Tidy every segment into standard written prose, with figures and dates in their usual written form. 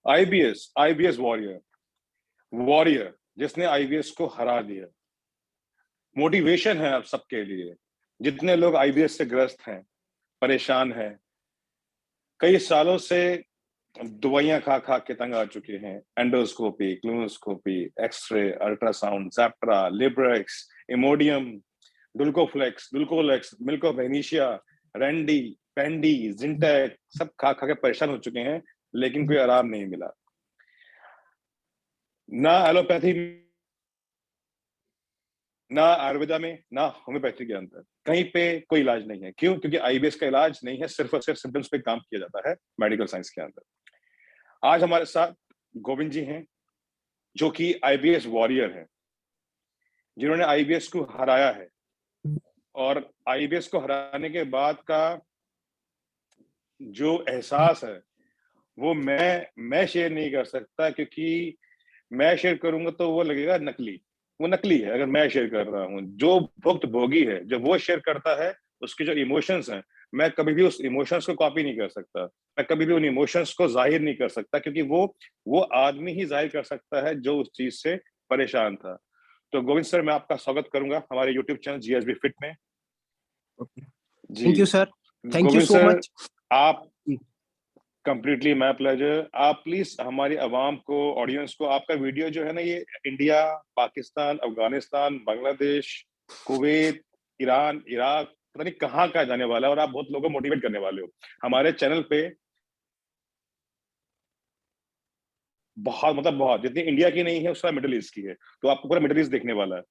IBS, IBS warrior, warrior जिसने IBS को हरा दिया। मोटिवेशन है आप सबके लिए, जितने लोग आईबीएस से ग्रस्त हैं, परेशान हैं, कई सालों से दवाइयां खा खा के तंग आ चुके हैं, एंडोस्कोपी, क्लोनोस्कोपी, एक्सरे, अल्ट्रासाउंड, ज़ेप्ट्रा, लिब्रेक्स, इमोडियम, डुल्कोफ्लेक्स, मिल्कोबेनिशिया, रेंडी, पेंडी, जिंटेक, सब खा खा के परेशान हो चुके हैं, लेकिन कोई आराम नहीं मिला। ना एलोपैथी, ना आयुर्वेदा में, ना होम्योपैथी के अंदर कहीं पे कोई इलाज नहीं है। क्यों? क्योंकि आईबीएस का इलाज नहीं है, सिर्फ और सिर्फ सिम्टम्स पे काम किया जाता है मेडिकल साइंस के अंदर। आज हमारे साथ गोविंद जी हैं, जो कि आईबीएस वॉरियर हैं, जिन्होंने आईबीएस को हराया है। और आईबीएस को हराने के बाद का जो एहसास है, वो मैं शेयर नहीं कर सकता, क्योंकि मैं शेयर करूंगा तो वो लगेगा नकली। वो नकली है अगर मैं शेयर कर रहा हूँ। जो भुक्त भोगी है, जब वो शेयर करता है, उसके जो इमोशंस हैं, मैं कभी भी उस इमोशंस को कॉपी नहीं कर सकता, मैं कभी भी उन इमोशंस को जाहिर नहीं कर सकता, क्योंकि वो आदमी ही जाहिर कर सकता है जो उस चीज से परेशान था। तो गोविंद सर, मैं आपका स्वागत करूंगा हमारे यूट्यूब चैनल जीएसबी फिट में। जी thank you sir, thank you Govind so sir, much. आप कंप्लीटली माय प्लेजर। आप प्लीज हमारी आवाम को, ऑडियंस को, आपका वीडियो जो है ना, ये India, Pakistan, Afghanistan, Bangladesh, Kuwait, Iran, Iraq, पता नहीं कहाँ का जाने वाला है, और आप बहुत लोगों को मोटिवेट करने वाले हो। हमारे चैनल पे बहुत, मतलब बहुत, जितनी इंडिया की नहीं है उसका मिडिल ईस्ट की है, तो आपको पूरा मिडिल ईस्ट देखने वाला है,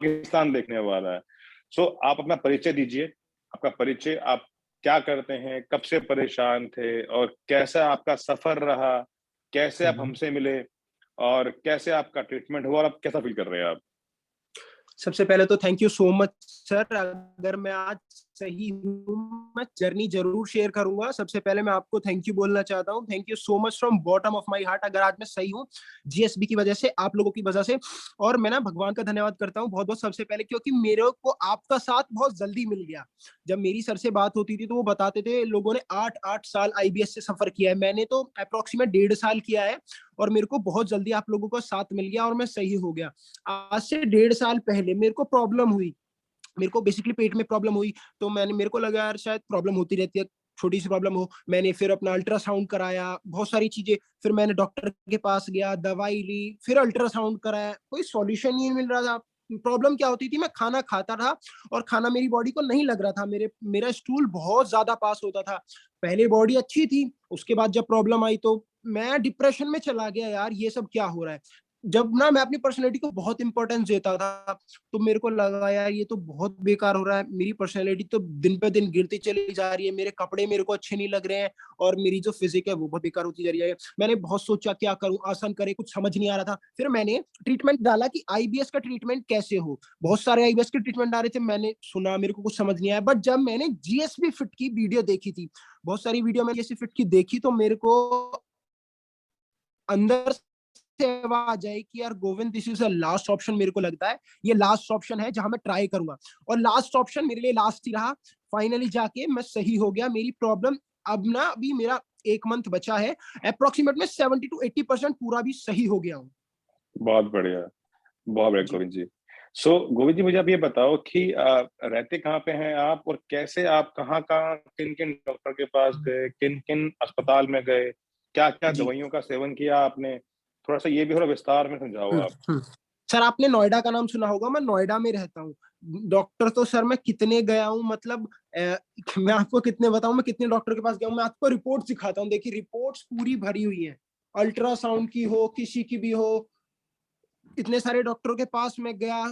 पाकिस्तान देखने वाला है। सो आप अपना परिचय दीजिए, आपका परिचय, आप क्या करते हैं, कब से परेशान थे, और कैसा आपका सफर रहा, कैसे आप हमसे मिले, और कैसे आपका ट्रीटमेंट हुआ, और आप कैसा फील कर रहे हैं आप? सबसे पहले तो thank you so much sir. अगर मैं आज सही हूँ, मैं जर्नी जरूर शेयर करूंगा। सबसे पहले मैं आपको थैंक यू बोलना चाहता हूँ, thank you so much from bottom of my heart. अगर आज मैं सही हूँ, जीएसबी की वजह से, आप लोगों की वजह से। और मैं ना भगवान का धन्यवाद करता हूँ बहुत बहुत, सबसे पहले क्योंकि मेरे को आपका साथ बहुत जल्दी मिल गया। जब मेरी सर से बात होती थी तो वो बताते थे लोगों ने 8-8 साल आईबीएस से सफर किया है, मैंने तो अप्रोक्सीमेट 1.5 साल किया है, और मेरे को बहुत जल्दी आप लोगों का साथ मिल गया और मैं सही हो गया। आज से 1.5 साल पहले मेरे को प्रॉब्लम हुई, मेरे को बेसिकली पेट में प्रॉब्लम हुई, तो मेरे को लगा यार शायद प्रॉब्लम होती रहती है, छोटी सी प्रॉब्लम हो। मैंने फिर अपना अल्ट्रासाउंड कराया, बहुत सारी चीजें, फिर मैंने डॉक्टर के पास गया, दवाई ली, फिर अल्ट्रासाउंड कराया, कोई सॉल्यूशन नहीं मिल रहा था। प्रॉब्लम क्या होती थी, मैं खाना खाता था और खाना मेरी बॉडी को नहीं लग रहा था, मेरा स्टूल बहुत ज्यादा पास होता था। पहले बॉडी अच्छी थी, उसके बाद जब प्रॉब्लम आई तो मैं डिप्रेशन में चला गया, यार ये सब क्या हो रहा है। जब ना मैं अपनी पर्सनैलिटी को बहुत इंपॉर्टेंस देता था, तो मेरे को लगा यार ये तो बहुत बेकार हो रहा है, मेरी पर्सनैलिटी तो दिन पे दिन गिरती चली जा रही है, मेरे कपड़े मेरे को अच्छे नहीं लग रहे हैं, और मेरी जो फिजिक है वो बहुत बेकार होती जा रही है। मैंने बहुत सोचा क्या करूं, आसान करे, कुछ समझ नहीं आ रहा था। फिर मैंने ट्रीटमेंट डाला कि आईबीएस का ट्रीटमेंट कैसे हो, बहुत सारे आईबीएस के ट्रीटमेंट आ रहे थे, मैंने सुना, मेरे को कुछ समझ नहीं आया। बट जब मैंने जीएसबी फिट की वीडियो देखी थी, बहुत सारी वीडियो मैंने जीएसबी फिट की देखी, तो मेरे को अंदर से आवाज आई कि यार Govind, this is a last option. मेरे को लगता है ये लास्ट ऑप्शन है जहां मैं ट्राई करूंगा, और लास्ट ऑप्शन मेरे लिए लास्ट ही रहा। फाइनली जाके मैं सही हो गया। मेरी प्रॉब्लम अब ना, अभी मेरा 1 मंथ बचा है, अप्रोक्सीमेट में 70-80% पूरा भी सही हो गया हूँ। बहुत बढ़िया, बहुत बढ़िया जी। गोविंद जी। सो गोविंद जी, मुझे आप ये बताओ कि रहते कहाँ पे हैं आप, और कैसे आप कहाँ कहाँ, किन किन डॉक्टर के पास गए, किन किन अस्पताल में गए, क्या क्या जी। दवाइयों का सेवन किया आपने, थोड़ा सा ये भी थोड़ा विस्तार में समझाओ आप। सर आपने नोएडा का नाम सुना होगा, मैं नोएडा में रहता हूँ। डॉक्टर तो सर मैं कितने गया हूँ, मतलब मैं आपको कितने बताऊं, मैं कितने डॉक्टर के पास गया हूँ। मैं आपको रिपोर्ट दिखाता हूँ, देखिए रिपोर्ट्स पूरी भरी हुई है, अल्ट्रासाउंड की हो, किसी की भी हो, इतने सारे डॉक्टरों के पास मैं गया।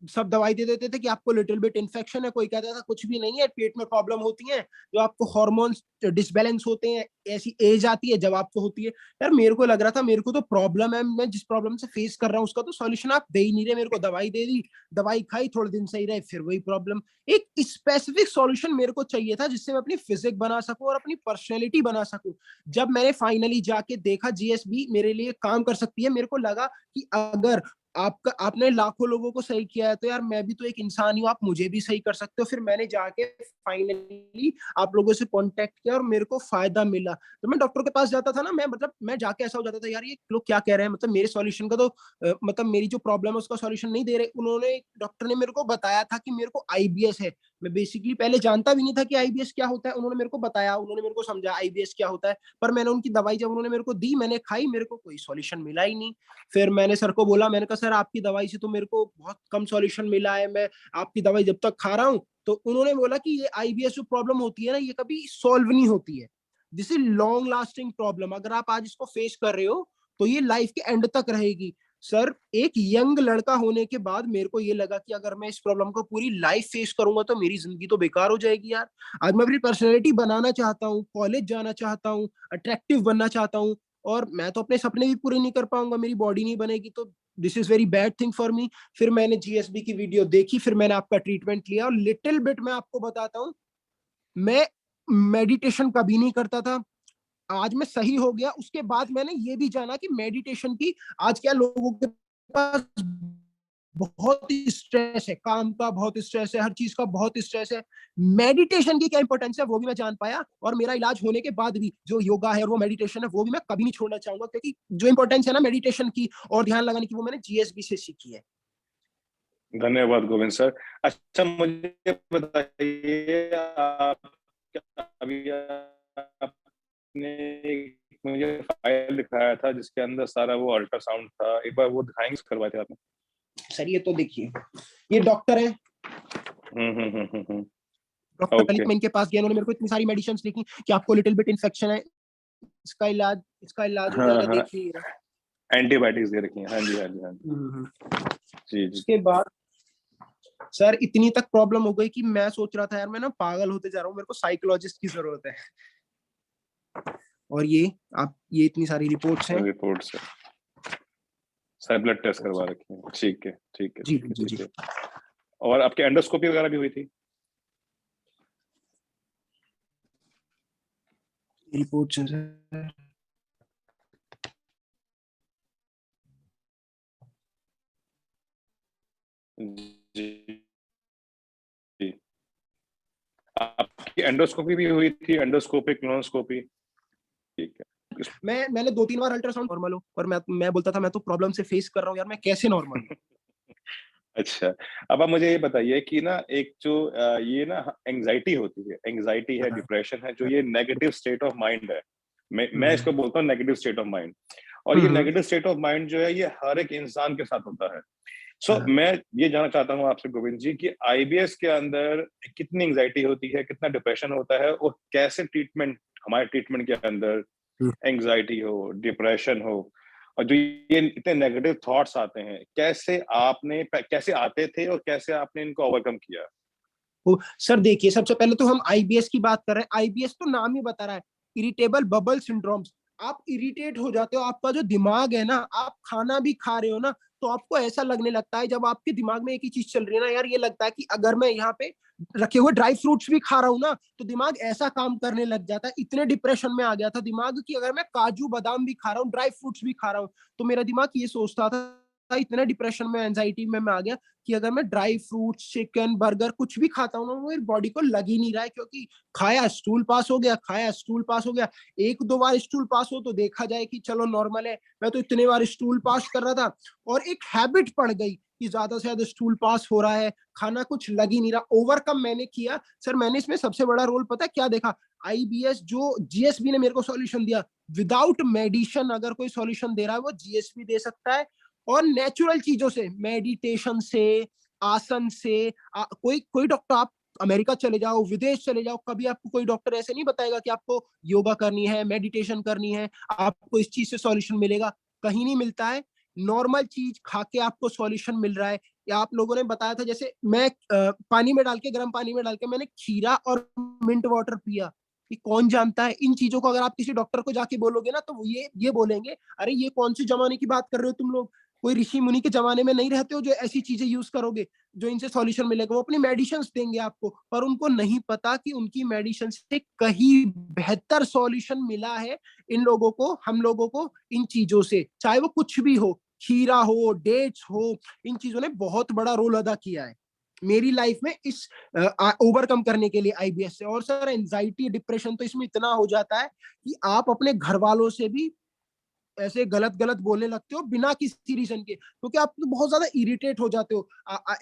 सब दवाई दे देते थे कि आपको लिटिल बिट इन्फेक्शन है, कोई कहता था कुछ भी नहीं है, पेट में प्रॉब्लम होती है, जो आपको हार्मोन्स डिसबैलेंस होते हैं, ऐसी एज आती है जब आपको होती है। यार मेरे को लग रहा था मेरे को तो प्रॉब्लम है, मैं जिस प्रॉब्लम से फेस कर रहा हूँ उसका तो सॉल्यूशन आप दे ही नहीं रहे। मेरे को दवाई दे दी, दवाई खाई, थोड़े दिन सही रहे, फिर वही प्रॉब्लम। एक स्पेसिफिक सॉल्यूशन मेरे को चाहिए था जिससे मैं अपनी फिजिक बना सकूं और अपनी पर्सनैलिटी बना सकूं। जब मैंने फाइनली जाके देखा जीएसबी मेरे लिए काम कर सकती है, मेरे को लगा कि अगर आपका आपने लाखों लोगों को सही किया है, तो यार मैं भी तो एक इंसान ही हूँ, आप मुझे भी सही कर सकते हो। फिर मैंने जाके फाइनली आप लोगों से कांटेक्ट किया और मेरे को फायदा मिला। तो मैं डॉक्टर के पास जाता था ना, मैं मतलब मैं जाके ऐसा हो जाता था यार ये लोग क्या कह रहे हैं, मतलब मेरे सॉल्यूशन का तो मतलब मेरी जो प्रॉब्लम है उसका सॉल्यूशन नहीं दे रहे। उन्होंने डॉक्टर ने मेरे को बताया था कि मेरे को आईबीएस है। मैं बेसिकली पहले जानता भी नहीं था कि आईबीएस क्या होता है। उन्होंने मेरे को बताया, उन्होंने मेरे को समझा आईबीएस क्या होता है। पर मैंने उनकी दवाई जब उन्होंने मेरे को दी, मैंने खाई, मेरे को कोई सॉल्यूशन मिला ही नहीं। फिर मैंने सर को बोला, मैंने कहा सर आपकी दवाई से तो मेरे को बहुत कम सॉल्यूशन मिला है, मैं आपकी दवाई जब तक खा रहा हूँ। तो उन्होंने बोला कि ये आईबीएस जो प्रॉब्लम होती है ना, ये कभी सॉल्व नहीं होती है। This is long lasting problem. अगर आप आज इसको फेस कर रहे हो तो ये लाइफ के एंड तक रहेगी। सर एक यंग लड़का होने के बाद मेरे को ये लगा कि अगर मैं इस प्रॉब्लम को पूरी लाइफ फेस करूंगा तो मेरी जिंदगी तो बेकार हो जाएगी यार। आज मैं अपनी पर्सनैलिटी बनाना चाहता हूँ, कॉलेज जाना चाहता हूँ, अट्रैक्टिव बनना चाहता हूँ, और मैं तो अपने सपने भी पूरे नहीं कर पाऊंगा, मेरी बॉडी नहीं बनेगी, तो this is very bad thing for me. फिर मैंने जीएसबी की वीडियो देखी, फिर मैंने आपका ट्रीटमेंट लिया, और लिटिल बिट मैं आपको बताता हूँ, मैं मेडिटेशन कभी नहीं करता था, आज मैं सही हो गया। उसके बाद मैंने ये भी जाना कि मेडिटेशन की आज क्या लोगों के पास बहुत स्ट्रेस है, काम का बहुत स्ट्रेस है, हर चीज का बहुत स्ट्रेस है। मेडिटेशन की क्या इंपॉर्टेंस है वो भी मैं जान पाया, और मेरा इलाज होने के बाद भी जो योगा है और वो मेडिटेशन है वो भी मैं कभी नहीं छोड़ना चाहूंगा, क्योंकि जो इंपॉर्टेंस है ना मेडिटेशन की और ध्यान लगाने की, वो मैंने जीएसबी से सीखी है। धन्यवाद गोविंद सर। अच्छा मुझे बताइए, आप अभी आपने मुझे फाइल दिखाया था जिसके अंदर सारा वो अल्ट्रासाउंड था, एक बार वो दिखाएंगे, करवाए थे आपने? सर ये तो देखिए, ये डॉक्टर है, डॉक्टर ओके। ललित, मैं इनके पास गया, उन्होंने मेरे को इतनी सारी मेडिसिन लिखी कि आपको लिटिल बिट इन्फेक्शन है, इसका इलाज हो हाँ जाएगा, हाँ, देखिए। एंटीबायोटिक्स दे रखी हैं, हाँ जी हाँ जी हाँ जी। जी जी। उसके बाद सर इतनी तक प्रॉब्लम हो गई कि मैं सोच रहा था यार मैं ना पागल होते जा रहा हूँ, मेरे को साइकोलॉजिस्ट की जरूरत है। और ये आप, ये इतनी सारी रिपोर्ट्स हैं। रिपोर्ट से सारे ब्लड टेस्ट करवा रखे हैं, ठीक है ठीक है जी ठीक है जी जी, ठीक है। और आपके एंडोस्कोपी वगैरह भी हुई थी? रिपोर्ट्स हैं सर। जी जी। आपकी एंडोस्कोपी भी हुई थी, एंडोस्कोपिक क्लोनोस्कोपी? ठीक है। मैंने 2-3 बार अल्ट्रासाउंड नॉर्मल हो, और मैं बोलता था मैं तो प्रॉब्लम से फेस कर रहा हूँ यार, मैं कैसे नॉर्मल हूँ। अच्छा, अब आप मुझे ये बताइए कि ना एक जो ये ना एंजाइटी होती है, एंजाइटी है, डिप्रेशन है, जो ये नेगेटिव स्टेट ऑफ माइंड है, मैं इसको बोलता हूँ नेगेटिव स्टेट ऑफ माइंड। और ये नेगेटिव स्टेट ऑफ माइंड जो है ये हर एक इंसान के साथ होता है। सो मैं ये जानना चाहता हूँ आपसे गोविंद जी कि आईबीएस के अंदर कितनी एंजाइटी होती है, कितना डिप्रेशन होता है, और कैसे ट्रीटमेंट, हमारे ट्रीटमेंट के अंदर एंजाइटी हो, डिप्रेशन हो, और जो ये इतने नेगेटिव थॉट्स आते हैं, कैसे आते थे और कैसे आपने इनको ओवरकम किया? सर देखिए, सबसे पहले तो हम आईबीएस की बात कर रहे हैं। आईबीएस तो नाम ही बता रहा है, इरिटेबल बबल सिंड्रोम्स। आप इरिटेट हो जाते हो, आपका जो दिमाग है ना, आप खाना भी खा रहे हो ना, तो आपको ऐसा लगने लगता है, जब आपके दिमाग में एक ही चीज चल रही है ना यार, ये लगता है कि अगर मैं यहाँ पे रखे हुए ड्राई फ्रूट्स भी खा रहा हूँ ना, तो दिमाग ऐसा काम करने लग जाता है। इतने डिप्रेशन में आ गया था दिमाग कि अगर मैं काजू बादाम भी खा रहा हूँ, ड्राई फ्रूट्स भी खा रहा हूँ, तो मेरा दिमाग ये सोचता था, इतना डिप्रेशन में, एंजाइटी में मैं आ गया कि अगर मैं ड्राई फ्रूट्स, चिकन, बर्गर कुछ भी खाता हूँ ना, वो मेरी बॉडी को लग ही नहीं रहा है, क्योंकि खाया स्टूल पास हो गया, खाया स्टूल पास हो गया। एक दो बार स्टूल पास हो तो देखा जाए कि चलो नॉर्मल है, मैं तो इतने बार स्टूल पास कर रहा था, और एक हैबिट पड़ गई कि ज्यादा से ज्यादा स्टूल पास हो रहा है, खाना कुछ लग ही नहीं रहा। ओवरकम मैंने किया सर। मैंने इसमें सबसे बड़ा रोल पता है क्या देखा, आईबीएस जो जीएसबी ने मेरे को सॉल्यूशन दिया, विदाउट मेडिसिन अगर कोई सॉल्यूशन दे रहा है वो जीएसबी दे सकता है। और नेचुरल चीजों से, मेडिटेशन से, आसन से, कोई कोई डॉक्टर, आप अमेरिका चले जाओ, विदेश चले जाओ, कभी आपको कोई डॉक्टर ऐसे नहीं बताएगा कि आपको योगा करनी है, मेडिटेशन करनी है, आपको इस चीज से सॉल्यूशन मिलेगा, कहीं नहीं मिलता है। नॉर्मल चीज खा के आपको सॉल्यूशन मिल रहा है। या आप लोगों ने बताया था, जैसे मैं पानी में डाल के, गर्म पानी में डाल के मैंने खीरा और मिंट वाटर पिया, कि कौन जानता है इन चीजों को अगर आप किसी डॉक्टर को जाके बोलोगे ना, तो वो ये बोलेंगे, अरे ये कौन सी जमाने की बात कर रहे हो तुम लोग, कोई ऋषि मुनि के जमाने में नहीं रहते हो जो ऐसी चीजें यूज करोगे, जो इनसे सॉल्यूशन मिलेगा। वो अपनी मेडिसिन देंगे आपको, पर उनको नहीं पता कि उनकी मेडिसिन से कहीं बेहतर सॉल्यूशन मिला है इन लोगों को, हम लोगों को, इन चीजों से, चाहे वो कुछ भी हो। खीरा हो, डेट्स हो, इन चीजों ने बहुत बड़ा रोल अदा किया है मेरी लाइफ में इस ओवरकम करने के लिए आईबीएस से। और सर एंजाइटी डिप्रेशन तो इसमें इतना हो जाता है कि आप अपने घर वालों से भी ऐसे गलत गलत बोलने लगते हो बिना किसी रीजन के, क्योंकि आप तो बहुत ज्यादा इरिटेट हो जाते हो।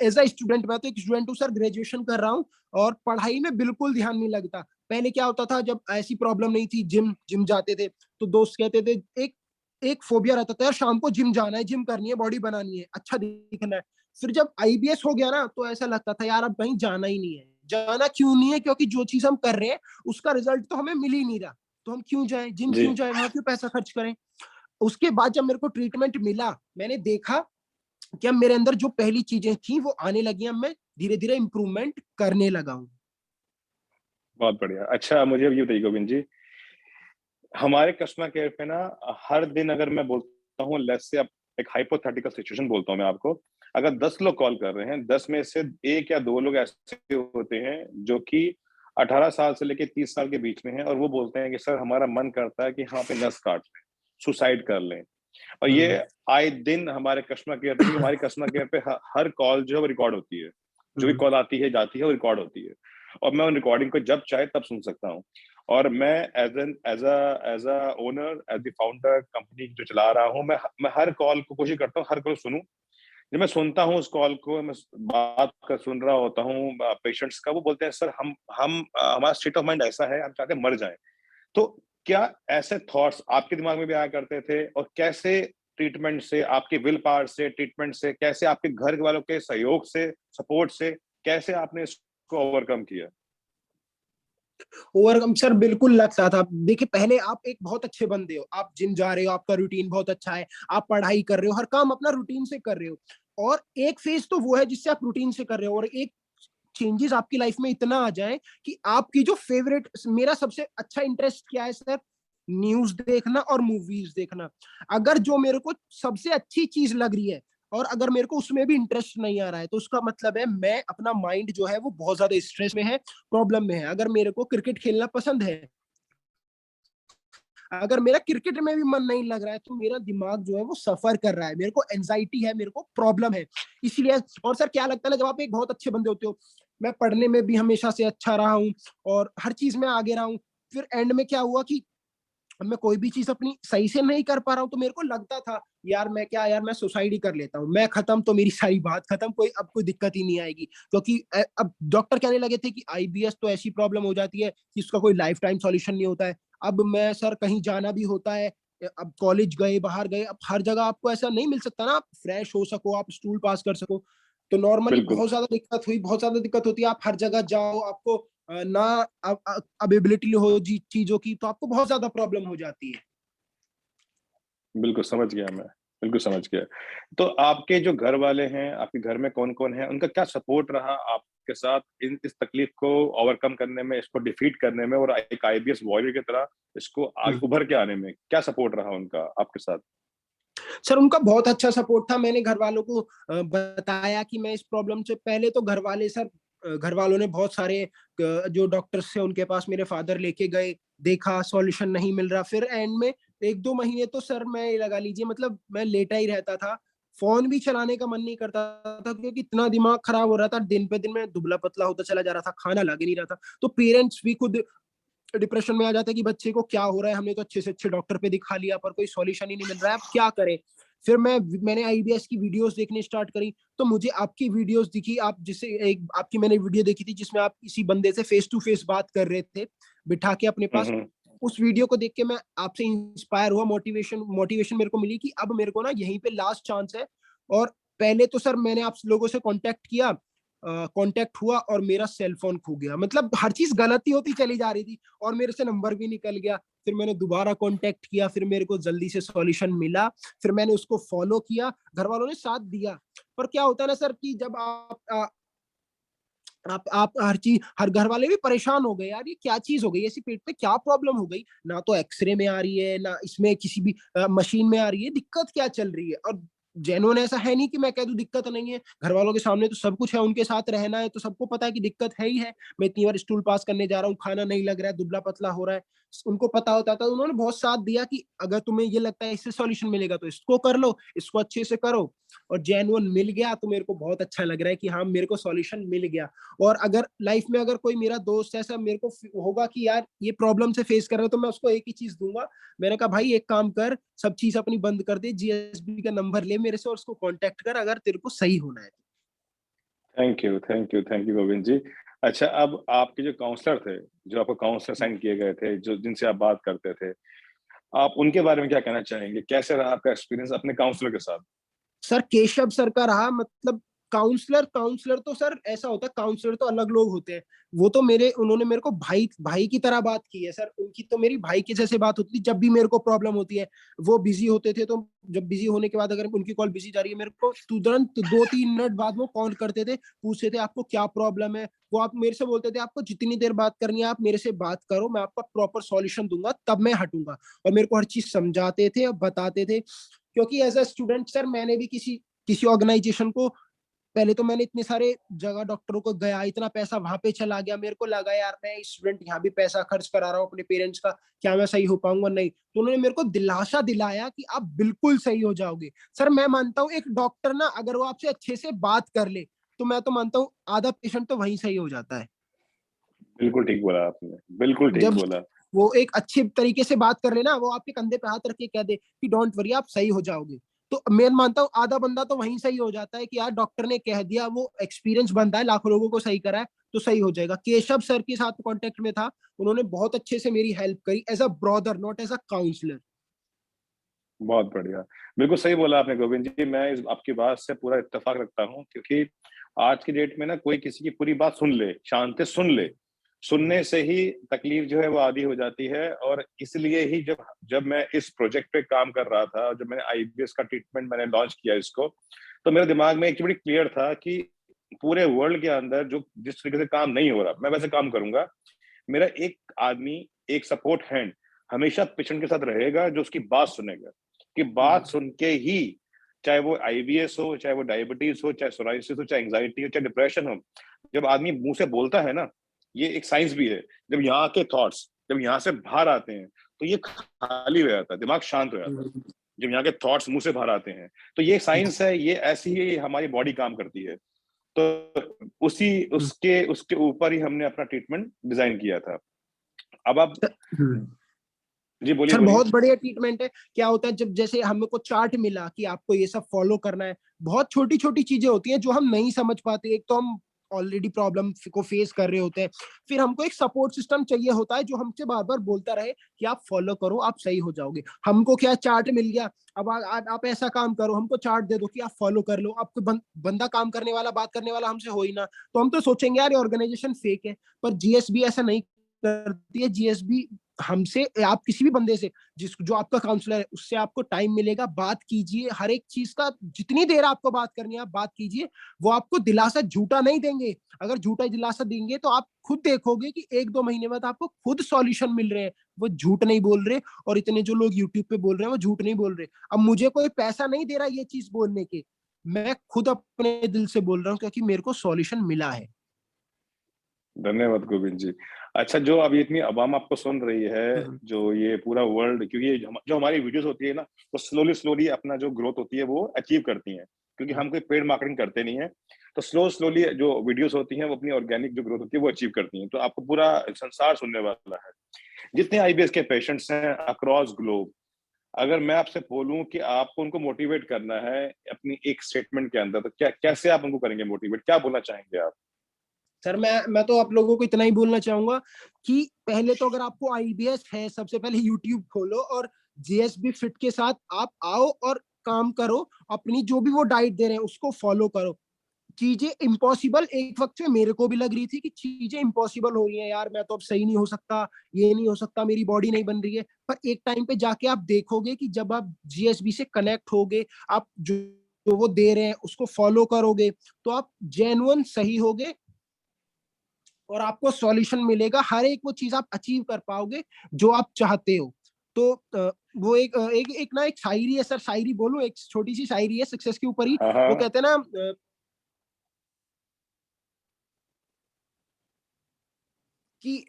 एज अ स्टूडेंट, मैं तो एक स्टूडेंट हूँ सर, ग्रेजुएशन कर रहा हूँ और पढ़ाई में बिल्कुल ध्यान नहीं लगता। पहले क्या होता था, जब ऐसी प्रॉब्लम नहीं थी, जिम जिम जाते थे तो दोस्त कहते थे, एक एक फोबिया रहता था यार, शाम को जिम जाना है, जिम करनी है, बॉडी बनानी है, अच्छा दिखना है। फिर जब आईबीएस हो गया ना, तो ऐसा लगता था यार अब कहीं जाना ही नहीं है। जाना क्यों नहीं है? क्योंकि जो चीज हम कर रहे हैं उसका रिजल्ट तो हमें मिल ही नहीं रहा, तो हम क्यों जाएं, जिम जी। क्यों जाएं, वहां क्यों पैसा खर्च करें। उसके बाद जब मेरे को ट्रीटमेंट मिला, मैंने देखा कि अब मेरे अंदर जो पहली चीजें थी वो आने लगी, अब मैं धीरे धीरे इम्प्रूवमेंट करने लगा हूँ। बहुत बढ़िया। अच्छा, मुझे अब ये बताइए गोविंद जी, हमारे कस्टमर केयर पे ना हर दिन अगर मैं बोलता हूँ, लेट्स से अब एक हाइपोथेटिकल सिचुएशन बोलता हूँ मैं आपको, अगर 10 लोग कॉल कर रहे हैं, 10 में से 1 या 2 लोग ऐसे होते हैं जो कि 18 साल से लेके 30 साल के बीच में हैं और वो बोलते हैं कि सर हमारा मन करता है कि हम अपनी नस काट लें, सुसाइड कर लें। और ये आए दिन हमारे कस्टमर केयर पे, क्योंकि हमारी कस्टमर केयर पे हर कॉल जो है वो रिकॉर्ड होती है। जो भी कॉल आती है जाती है वो रिकॉर्ड होती है और मैं उन रिकॉर्डिंग को जब चाहे तब सुन सकता हूँ। और मैं as a owner, as the founder, company जो चला रहा हूँ, मैं हर कॉल को कोशिश करता हूँ हर कॉल सुनूं। जब मैं सुनता हूँ उस कॉल को, मैं बात कर सुन रहा होता हूँ पेशेंट्स का, वो बोलते हैं सर हम हमारा स्टेट ऑफ माइंड ऐसा है, हम चाहते हैं मर जाएं। तो क्या ऐसे थॉट्स आपके दिमाग में भी आया करते थे? और कैसे ट्रीटमेंट से, आपके विल पावर से, ट्रीटमेंट से, कैसे आपके घर वालों के सहयोग से, सपोर्ट से, कैसे आपने इसको ओवरकम किया? ओवरकम सर बिल्कुल लगता था। देखिए, पहले आप एक बहुत अच्छे बंदे हो, आप जिम जा रहे हो, आपका रूटीन बहुत अच्छा है, आप पढ़ाई कर रहे हो, हर काम अपना रूटीन से कर रहे हो। और एक फेज तो वो है जिससे आप रूटीन से कर रहे हो, और एक चेंजेस आपकी लाइफ में इतना आ जाए कि आपकी जो फेवरेट, मेरा सबसे अच्छा इंटरेस्ट क्या है सर, न्यूज देखना और मूवीज देखना। अगर जो मेरे को सबसे अच्छी चीज लग रही है और अगर मेरे को उसमें भी इंटरेस्ट नहीं आ रहा है, तो उसका मतलब है मैं, अपना माइंड जो है वो बहुत ज्यादा स्ट्रेस में है, प्रॉब्लम में है। अगर मेरे को क्रिकेट खेलना पसंद है, अगर मेरा क्रिकेट में भी मन नहीं लग रहा है, तो मेरा दिमाग जो है वो सफर कर रहा है, मेरे को एंजाइटी है, मेरे को प्रॉब्लम है। इसलिए, और सर क्या लगता है ना, जब आप एक बहुत अच्छे बंदे होते हो, मैं पढ़ने में भी हमेशा से अच्छा रहा हूँ और हर चीज में आगे रहा हूँ, फिर एंड में क्या हुआ कि मैं कोई भी चीज अपनी सही से नहीं कर पा रहा हूँ, तो मेरे को लगता था यार मैं क्या, यार मैं सुसाइड ही कर लेता हूँ, मैं खत्म, तो मेरी सारी बात खत्म, कोई अब कोई दिक्कत ही नहीं आएगी। क्योंकि अब डॉक्टर कहने लगे थे कि आईबीएस तो ऐसी प्रॉब्लम हो जाती है कि इसका कोई लाइफ टाइम सॉल्यूशन नहीं होता है। अब मैं सर कहीं जाना भी होता है, अब कॉलेज गए, बाहर गए, अब हर जगह आपको ऐसा नहीं मिल सकता ना, आप फ्रेश हो सको, आप स्टूल पास कर सको। तो नॉर्मली बिल्कुल, बहुत ज्यादा दिक्कत हुई, बहुत ज्यादा दिक्कत होती है। आप हर जगह जाओ, आपको ना अवेलेबिलिटी हो चीजों की, तो आपको बहुत ज्यादा प्रॉब्लम हो जाती है। बिल्कुल समझ गया मैं, बिल्कुल समझ गया। तो आपके जो घर वाले हैं, आपके घर में कौन-कौन है? उनका क्या सपोर्ट रहा आपके साथ इन इस तकलीफ को ओवरकम करने में, इसको डिफीट करने में और एक आईबीएस वॉरियर की तरह इसको उभर के आने में? क्या सपोर्ट रहा उनका आपके साथ? सर उनका बहुत अच्छा सपोर्ट था। मैंने घर वालों को बताया कि मैं इस प्रॉब्लम से, पहले तो घर वाले सर, घर वालों ने बहुत सारे जो डॉक्टर्स थे उनके पास मेरे फादर लेके गए, देखा सॉल्यूशन नहीं मिल रहा। फिर एंड में 1-2 महीने तो सर मैं लगा लीजिए, मतलब मैं लेटा ही रहता था, फोन भी चलाने का मन नहीं करता था, क्योंकि इतना दिमाग खराब हो रहा था, दिन पे दिन मैं दुबला पतला होता चला जा रहा था, खाना लग ही नहीं रहा था। तो पेरेंट्स भी खुद डिप्रेशन में आ जाते हैं कि बच्चे को क्या हो रहा है, हमने तो अच्छे से अच्छे डॉक्टर पे दिखा लिया पर कोई सॉल्यूशन ही नहीं मिल रहा है, अब क्या करें। फिर मैंने आईबीएस की वीडियोस देखनी स्टार्ट करी, तो मुझे आपकी वीडियोस दिखी, आप जिसे एक आपकी मैंने वीडियो देखी थी जिसमें आप किसी बंदे से फेस टू फेस बात कर रहे थे, बिठा के अपने हुँ, पास। हुँ। उस वीडियो को देख के मैं आपसे इंस्पायर हुआ, मोटिवेशन मोटिवेशन मेरे को मिली कि अब मेरे को ना यहीं पे लास्ट चांस है। और पहले तो सर मैंने आप लोगों से कांटेक्ट किया, कांटेक्ट हुआ और मेरा सेल फोन खो गया, मतलब हर चीज गलत ही होती चली जा रही थी और मेरे से नंबर भी निकल गया। फिर मैंने दोबारा कांटेक्ट किया, फिर मेरे को जल्दी से सॉल्यूशन मिला, फिर मैंने उसको फॉलो किया, घर वालों ने साथ दिया। पर क्या होता है ना सर कि जब आप हर चीज, हर घर वाले भी परेशान हो गए, यार ये क्या चीज हो गई, ऐसी पेट पे क्या प्रॉब्लम हो गई, ना तो एक्सरे में आ रही है, ना इसमें किसी भी मशीन में आ रही है, दिक्कत क्या चल रही है। और जेन्युइन ऐसा है नहीं कि मैं कह दूं दिक्कत नहीं है, घर वालों के सामने तो सब कुछ है, उनके साथ रहना है तो सबको पता है कि दिक्कत है ही है। मैं इतनी बार स्टूल पास करने जा रहा हूँ, खाना नहीं लग रहा है, दुबला पतला हो रहा है। उनको पता होता था, उन्होंने बहुत साथ दिया कि अगर तुम्हें ये लगता है इससे सॉल्यूशन मिलेगा तो इसको कर लो, इसको अच्छे से करो। और जेन्युइन मिल गया तो मेरे को बहुत अच्छा लग रहा है कि हाँ मेरे को सॉल्यूशन मिल गया। और अगर लाइफ में अगर कोई मेरा दोस्त ऐसा मेरे को होगा कि यार ये प्रॉब्लम से फेस कर रहा है, तो मैं उसको एक ही चीज दूंगा। मैंने कहा भाई एक काम कर, सब चीज अपनी बंद कर दे, जीएसबी का नंबर ले मेरे से और उसको कांटेक्ट कर अगर तेरे को सही होना है। Thank you, thank you, thank you Govind ji. अच्छा, अब आपके जो काउंसलर थे, जो आपको काउंसलर साइन किए गए थे, जो जिनसे आप बात करते थे, आप उनके बारे में क्या कहना चाहेंगे? कैसे रहा आपका एक्सपीरियंस अपने काउंसलर के साथ? सर केशव सर का रहा, मतलब काउंसलर काउंसलर तो सर ऐसा होता है, काउंसलर तो अलग लोग होते हैं। वो तो उन्होंने मेरे को भाई भाई की तरह बात की है सर, उनकी तो मेरी भाई के जैसे बात होती थी। जब भी मेरे को प्रॉब्लम होती है, वो बिजी होते थे, तो जब बिजी होने के बाद अगर उनकी कॉल बिजी जा रही है, मेरे को तुरंत 2-3 मिनट बाद वो कॉल करते थे, पूछते थे आपको क्या प्रॉब्लम है। वो आप मेरे से बोलते थे आपको जितनी देर बात करनी है आप मेरे से बात करो, मैं आपका प्रॉपर सॉल्यूशन दूंगा, तब मैं हटूंगा। और मेरे को हर चीज समझाते थे और बताते थे। क्योंकि एज अ स्टूडेंट सर मैंने भी किसी किसी ऑर्गेनाइजेशन को, पहले तो मैंने इतने सारे जगह डॉक्टरों को गया, इतना पैसा वहां पे चला गया, मेरे को लगा यार मैं स्टूडेंट यहाँ भी पैसा खर्च करा रहा हूँ अपने पेरेंट्स का, क्या मैं सही हो पाऊंगा? नहीं। तो उन्होंने मेरे को दिलासा दिलाया कि आप बिल्कुल सही हो जाओगे। सर मैं मानता हूँ एक डॉक्टर ना अगर वो आपसे अच्छे से बात कर ले, तो मैं तो मानता हूँ आधा पेशेंट तो वहीं सही हो जाता है। बिल्कुल ठीक बोला आपने, बिल्कुल ठीक जब बोला। वो एक अच्छे तरीके से बात कर लेना, वो आपके कंधे पे हाथ रख के कह दे कि डोंट वरी आप सही हो जाओगे, तो मैं मानता हूँ आधा बंदा तो वहीं सही हो जाता है कि यार डॉक्टर ने कह दिया, वो एक्सपीरियंस बनता है, लाखों लोगों को सही करा है, तो सही हो जाएगा। केशव सर के साथ कांटेक्ट में था, उन्होंने बहुत अच्छे से मेरी हेल्प करी as a brother, not as a counsellor. बहुत बढ़िया। बिल्कुल सही बोला आपने गोविंद जी, मैं इस आपकी बात से पूरा इत्तेफाक रखता हूँ, क्योंकि आज की डेट में ना कोई किसी की पूरी बात सुन ले, शांति से सुन ले, सुनने से ही तकलीफ जो है वो आधी हो जाती है। और इसलिए ही जब जब मैं इस प्रोजेक्ट पे काम कर रहा था, जब मैंने आईबीएस का ट्रीटमेंट मैंने लॉन्च किया इसको, तो मेरे दिमाग में एक चीज बड़ी क्लियर था कि पूरे वर्ल्ड के अंदर जो जिस तरीके से काम नहीं हो रहा, मैं वैसे काम करूंगा। मेरा एक आदमी, एक सपोर्ट हैंड हमेशा पेशेंट के साथ रहेगा, जो उसकी बात सुनेगा, कि बात सुन के ही, चाहे वो आईबीएस हो, चाहे वो डायबिटीज हो, चाहे सोराइसिस हो, चाहे एंजाइटी हो, चाहे डिप्रेशन हो, जब आदमी मुंह से बोलता है ना, ये एक साइंस भी है, जब यहाँ के थॉट्स जब यहाँ से बाहर आते हैं, तो ये खाली हो जाता है, दिमाग शांत हो जाता है। जब यहाँ के थॉट्स मुंह से बाहर आते हैं, तो ये साइंस है, ये ऐसी ही हमारी बॉडी काम करती है। तो उसी उसके उसके ऊपर ही हमने अपना ट्रीटमेंट डिजाइन किया था। अब आप, जी बोलिए सर बोलिए। बहुत बढ़िया ट्रीटमेंट है। क्या होता है जब जैसे हमें को चार्ट मिला कि आपको ये सब फॉलो करना है, बहुत छोटी छोटी चीजें होती हैं जो हम नहीं समझ पाते। एक तो हम ऑलरेडी प्रॉब्लम को फेस कर रहे होते हैं, फिर हमको एक सपोर्ट सिस्टम चाहिए होता है जो हमसे बार बार बोलता रहे कि आप फॉलो करो आप सही हो जाओगे। हमको क्या चार्ट मिल गया, अब आप ऐसा काम करो, हमको चार्ट दे दो कि आप फॉलो कर लो, आपको बंदा काम करने वाला बात करने वाला हमसे हो ही ना, तो हम तो सोचेंगे यार ये ऑर्गेनाइजेशन फेक है। पर जीएसबी ऐसा नहीं करती है। जीएसबी हमसे, आप किसी भी बंदे से जिस जो आपका काउंसलर है उससे आपको टाइम मिलेगा, बात कीजिए, हर एक चीज का जितनी देर आपको बात करनी है आप बात कीजिए। वो आपको दिलासा झूठा नहीं देंगे। अगर झूठा दिलासा देंगे तो आप खुद देखोगे कि 1-2 महीने बाद आपको खुद सॉल्यूशन मिल रहे हैं। वो झूठ नहीं बोल रहे। और इतने जो लोग यूट्यूब पे बोल रहे हैं वो झूठ नहीं बोल रहे। अब मुझे कोई पैसा नहीं दे रहा ये चीज बोलने के, मैं खुद अपने दिल से बोल रहा हूँ क्योंकि मेरे को सॉल्यूशन मिला है। धन्यवाद गोविंद जी। अच्छा, जो अभी इतनी आवाम आपको सुन रही है, हम्म, जो ये पूरा वर्ल्ड, क्योंकि ये जो हमारी वीडियोस होती है ना, वो स्लोली स्लोली अपना जो ग्रोथ होती है वो अचीव करती हैं, क्योंकि हम कोई पेड मार्केटिंग करते नहीं है। तो स्लो स्लोली जो वीडियोस होती हैं वो अपनी ऑर्गेनिक जो ग्रोथ होती है वो अचीव करती हैं। तो आपको पूरा संसार सुनने वाला है, जितने आईबीएस के पेशेंट्स हैं अक्रॉस ग्लोब। अगर मैं आपसे बोलूं कि आपको उनको मोटिवेट करना है अपनी एक स्टेटमेंट के अंदर, तो क्या कैसे आप उनको करेंगे मोटिवेट, क्या बोलना चाहेंगे आप? सर मैं तो आप लोगों को इतना ही बोलना चाहूंगा कि पहले तो अगर आपको आईबीएस है, सबसे पहले यूट्यूब खोलो और जीएसबी फिट के साथ आप आओ और काम करो। अपनी जो भी वो डाइट दे रहे हैं उसको फॉलो करो। चीजें इम्पॉसिबल एक वक्त में मेरे को भी लग रही थी कि चीजें इम्पॉसिबल हो रही हैं, यार मैं तो अब सही नहीं हो सकता, ये नहीं हो सकता, मेरी बॉडी नहीं बन रही है। पर एक टाइम पे जाके आप देखोगे कि जब आप जीएसबी से कनेक्ट होगे, आप जो वो दे रहे हैं उसको फॉलो करोगे, तो आप जेन्युइन सही होगे और आपको सॉल्यूशन मिलेगा। हर एक वो चीज आप अचीव कर पाओगे जो आप चाहते हो। तो वो एक ना एक शायरी है सर, शायरी बोलूं, एक छोटी सी शायरी है सक्सेस के ऊपर ही। हाँ वो हाँ। कहते हैं ना कि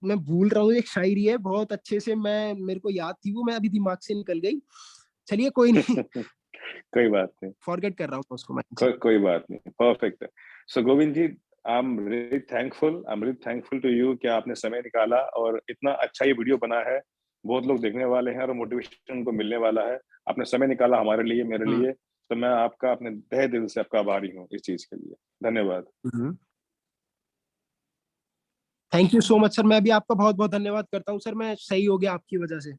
मैं भूल रहा हूँ, एक शायरी है बहुत अच्छे से, मैं मेरे को याद थी वो, मैं अभी दिमाग से निकल गई। चलिए कोई नहीं, कोई बात नहीं, फॉरगेट कर रहा हूँ उसको मैं। कोई बात नहीं, परफेक्ट है। So Govind ji, I am really thankful to you कि आपने समय निकाला और इतना अच्छा ये वीडियो बना है, बहुत लोग देखने वाले हैं और मोटिवेशन उनको मिलने वाला है। आपने समय निकाला हमारे लिए, मेरे लिए, तो मैं आपका अपने तहे दिल से आपका आभारी हूँ इस चीज के लिए। धन्यवाद। Thank you so much sir, मैं भी आपका बहुत बहुत धन्यवाद करता हूँ सर, मैं सही हो गया आपकी वजह से।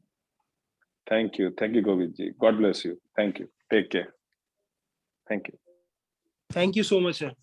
Thank you Govind ji, God bless you, thank you, take care, thank you. Thank you so much sir.